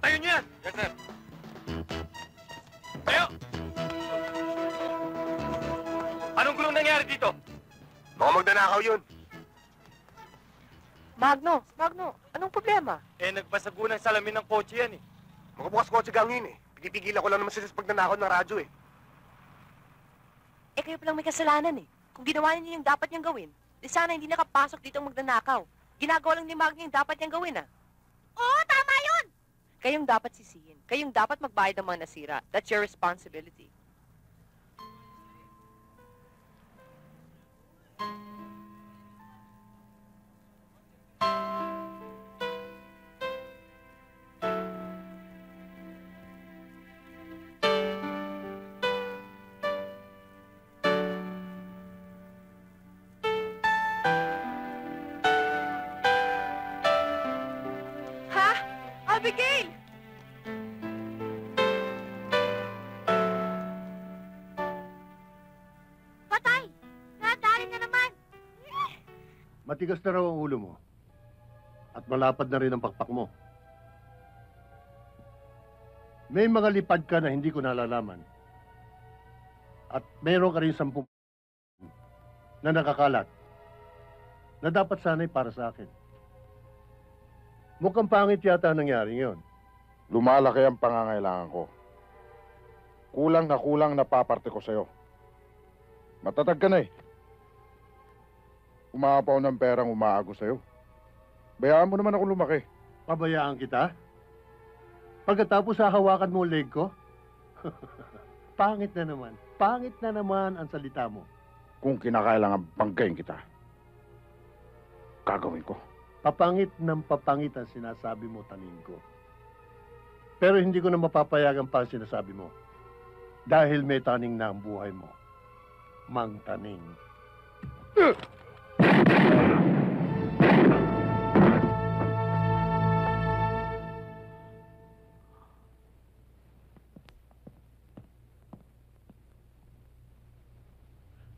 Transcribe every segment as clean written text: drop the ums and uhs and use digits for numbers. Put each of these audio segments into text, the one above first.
Bantayan niyo yan! Yes, sir. Tayo! Anong gulong nangyari dito? Baka magdanakaw yun. Magno, anong problema? Nagbasago ng salamin ng kotse yan eh. Magbukas kotse gang yun eh. Pigipigilan ko lang naman sila sa pagnanakaw ng radyo eh. Kayo palang may kasalanan eh. Kung ginawa niyo yung dapat niyang gawin, di sana hindi nakapasok dito ang magnanakaw. Ginagawa lang ni Magno yung dapat niyang gawin ah. Oo, tama yun! Kayong dapat sisihin. Kayong dapat magbayad ng mga nasira. That's your responsibility. Abigail! Patay! Nadali na naman! Matigas na raw ang ulo mo. At malapad na rin ang pakpak mo. May mga lipad ka na hindi ko nalalaman. At mayroon ka rin 10 na nakakalat na dapat sana'y para sa akin. Mukhang pangit yata ang nangyari ngayon. Lumalaki ang pangangailangan ko. Kulang na paparte ko sa'yo. Matatag ka na eh. Umaapaw ng perang umaago sa'yo. Bayaan mo naman ako lumaki. Pabayaan kita? Pagkatapos hahawakan mo ang leg ko? Pangit na naman. Pangit na naman ang salita mo. Kung kinakailangan banggain kita, gagawin ko. Papangit ng papangit ang sinasabi mo, taning ko. Pero hindi ko na mapapayagan pa ang sinasabi mo. Dahil may taning na ang buhay mo. Mang taning.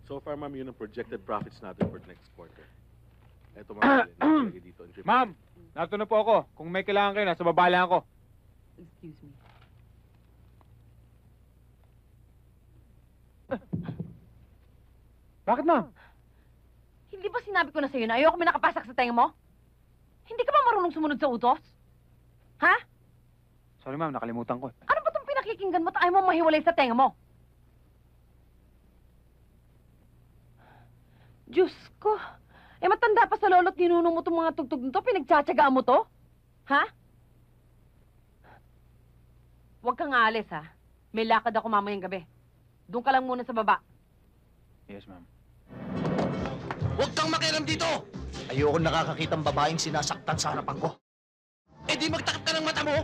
So far, ma'am, yun ang projected profits natin for next quarter. Eto, ma'am, nakalagay dito ang trip. Ma'am, nato na po ako. Kung may kailangan kayo, nasa baba lang ako. Excuse me. Bakit, ma'am? Hindi ba sinabi ko na sa'yo na ayoko may nakapasak sa tenga mo? Hindi ka ba marunong sumunod sa utos? Ha? Sorry, ma'am, nakalimutan ko. Ano ba itong pinakikinggan mo at ayaw mo mahiwalay sa tenga mo? Diyos ko. Matanda pa sa lolo't ninunong mo itong mga tugtog nito, pinagtsatsagaan mo to? Ha? Huwag kang aalis, ha? May lakad ako mamayang gabi. Doon ka lang muna sa baba. Yes, ma'am. Huwag kang makialam dito! Ayoko nakakakitang babaeng sinasaktan sa harapan ko. Eh di magtakip ka ng mata mo!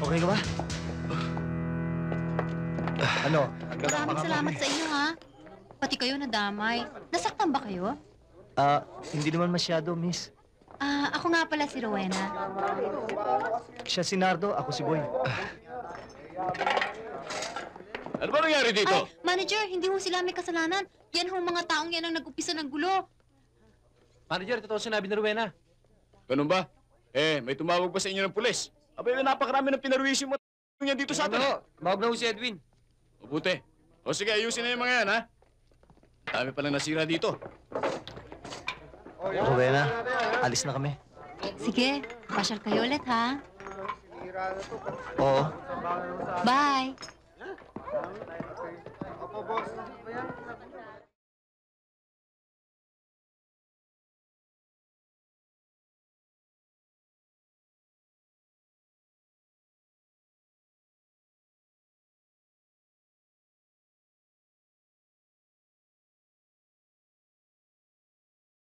Okay ka ba? Ano? Maraming salamat sa inyo, ha? Pati kayo nadamay. Nasaktan ba kayo? Hindi naman masyado, miss. Ako nga pala si Rowena. Siya si Nardo, ako si Boy. Ano ba nangyari dito? Ay, manager, hindi ho sila may kasalanan. Yan ho mga taong yan ang nag-upisa ng gulo. Manager, totoo sinabi ni Rowena. Ganun ba? May tumawag ba sa inyo ng pulis? Abay, napakarami ng pinaruwisyo mo yan dito sa atin. Mawag na ho si Edwin. Mabuti. O sige, ayusin na yung mga yan, ha? Dami palang nasira dito. Rowena, alis na kami. Sige, pasyal kayo ulit, ha? Oo. Bye! Opo, boss.